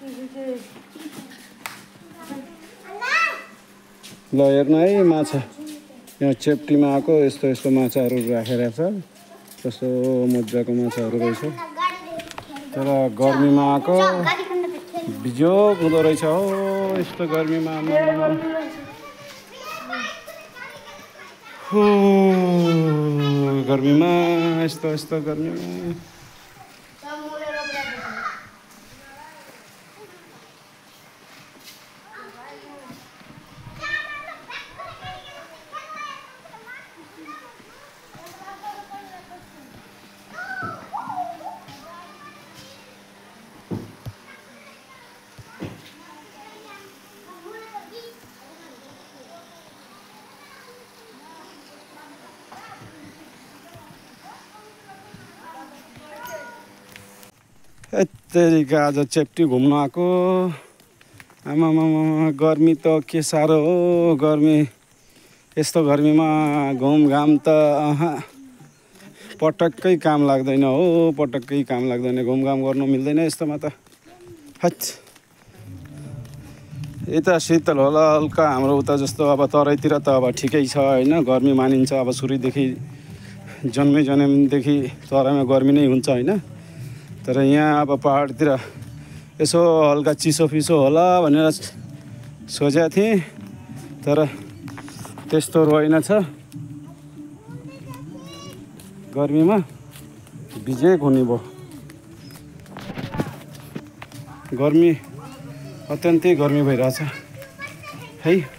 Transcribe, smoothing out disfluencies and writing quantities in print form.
ल हेर्नु है माछा यहाँ चेप्टीमा आएको यस्तो यस्तो माछाहरू राखेर छ कस्तो मजाको माछाहरू रहेछ तर गर्मीमा आएको बिजोग हुँदो रहेछ हो यस्तो गर्मीमा गर्मीमा यस्तो गर्मीमा यत्तेरिका आज चेप्टी घुम्न आएको आमामा गर्मी त के साह्रो हो गर्मी यस्तो गर्मीमा घुमघाम त पटक्कै काम लाग्दैन हो पटक्कै काम लाग्दैन घुमघाम गर्नु मिल्दैन यस्तोमा त हट यता शीतल होला हल्का हाम्रो उता जस्तो अब तराईतिर त अब ठिकै छ होइन गर्मी मानिन्छ अब सुरुदेखि जन्मेदेखि तराईमा गर्मी नै हुन्छ होइन तर यहाँ अब पहाडतिर यसो हल्का चिसो फिसो होला भनेर सोचेको थिएँ तर त्यस्तो रहेनछ गर्मीमा बिजेक हुने भयो गर्मी अत्यन्तै गर्मी भइरहेछ है